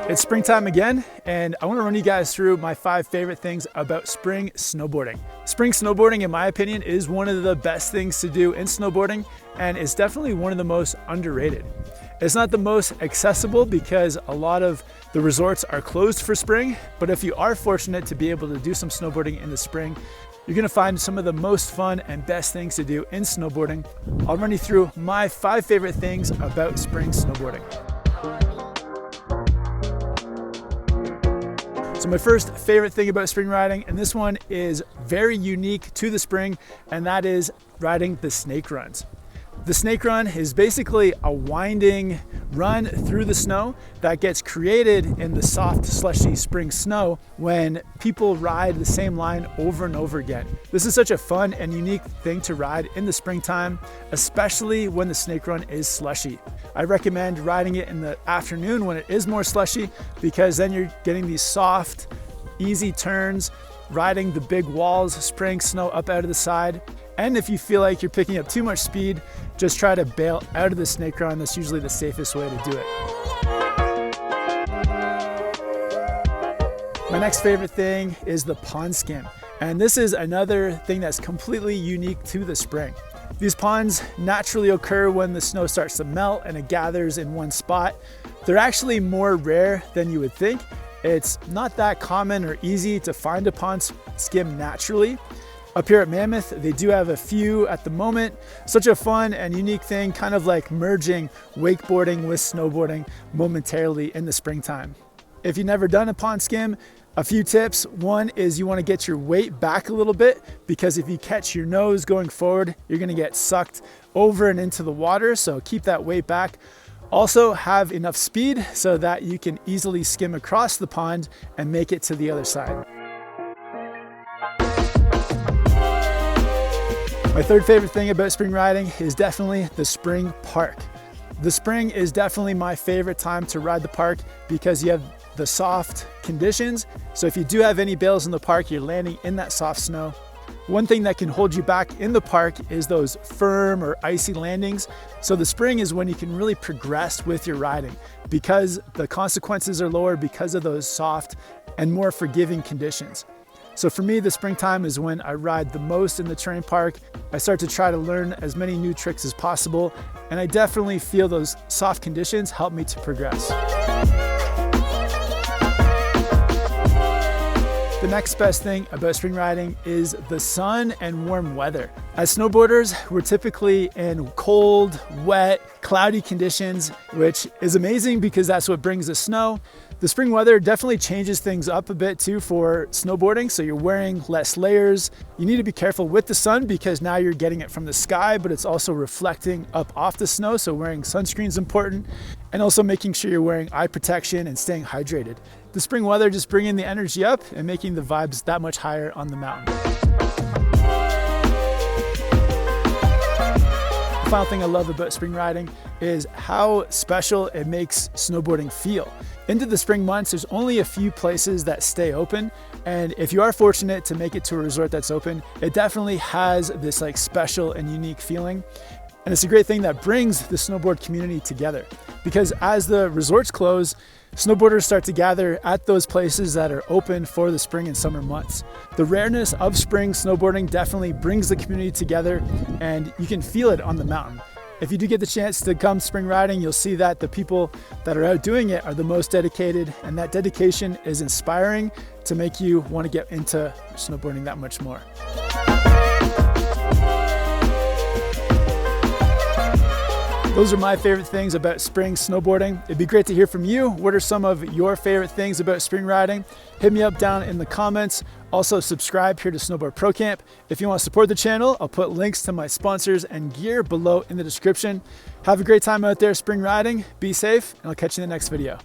It's springtime again, and I want to run you guys through my 5 favorite things about spring snowboarding. Spring snowboarding, in my opinion, is one of the best things to do in snowboarding, and it's definitely one of the most underrated. It's not the most accessible because a lot of the resorts are closed for spring, but if you are fortunate to be able to do some snowboarding in the spring, you're gonna find some of the most fun and best things to do in snowboarding. I'll run you through my 5 favorite things about spring snowboarding. So my first favorite thing about spring riding, and this one is very unique to the spring, and that is riding the snake runs. The snake run is basically a winding run through the snow that gets created in the soft, slushy spring snow when people ride the same line over and over again. This is such a fun and unique thing to ride in the springtime, especially when the snake run is slushy. I recommend riding it in the afternoon when it is more slushy because then you're getting these soft, easy turns, riding the big walls, spraying snow up out of the side. And if you feel like you're picking up too much speed, just try to bail out of the snake run. That's usually the safest way to do it. My next favorite thing is the pond skim. And this is another thing that's completely unique to the spring. These ponds naturally occur when the snow starts to melt and it gathers in one spot. They're actually more rare than you would think. It's not that common or easy to find a pond skim naturally. Up here at Mammoth, they do have a few at the moment. Such a fun and unique thing, kind of like merging wakeboarding with snowboarding momentarily in the springtime. If you've never done a pond skim, a few tips. One is you want to get your weight back a little bit because if you catch your nose going forward, you're going to get sucked over and into the water, so keep that weight back. Also have enough speed so that you can easily skim across the pond and make it to the other side. My third favorite thing about spring riding is definitely the spring park. The spring is definitely my favorite time to ride the park because you have the soft conditions. So if you do have any bails in the park, you're landing in that soft snow. One thing that can hold you back in the park is those firm or icy landings. So the spring is when you can really progress with your riding because the consequences are lower because of those soft and more forgiving conditions. So for me, the springtime is when I ride the most in the terrain park. I start to try to learn as many new tricks as possible, and I definitely feel those soft conditions help me to progress. The next best thing about spring riding is the sun and warm weather. As snowboarders, we're typically in cold, wet, cloudy conditions, which is amazing because that's what brings the snow. The spring weather definitely changes things up a bit too for snowboarding, so you're wearing less layers. You need to be careful with the sun because now you're getting it from the sky, but it's also reflecting up off the snow, so wearing sunscreen is important, and also making sure you're wearing eye protection and staying hydrated. The spring weather just bringing the energy up and making the vibes that much higher on the mountain. The final thing I love about spring riding is how special it makes snowboarding feel. Into the spring months, there's only a few places that stay open. And if you are fortunate to make it to a resort that's open, it definitely has this like special and unique feeling. And it's a great thing that brings the snowboard community together because as the resorts close, snowboarders start to gather at those places that are open for the spring and summer months. The rareness of spring snowboarding definitely brings the community together and you can feel it on the mountain. If you do get the chance to come spring riding, you'll see that the people that are out doing it are the most dedicated, and that dedication is inspiring to make you want to get into snowboarding that much more. Those are my favorite things about spring snowboarding. It'd be great to hear from you. What are some of your favorite things about spring riding? Hit me up down in the comments. Also subscribe here to Snowboard Pro Camp. If you want to support the channel, I'll put links to my sponsors and gear below in the description. Have a great time out there spring riding. Be safe, and I'll catch you in the next video.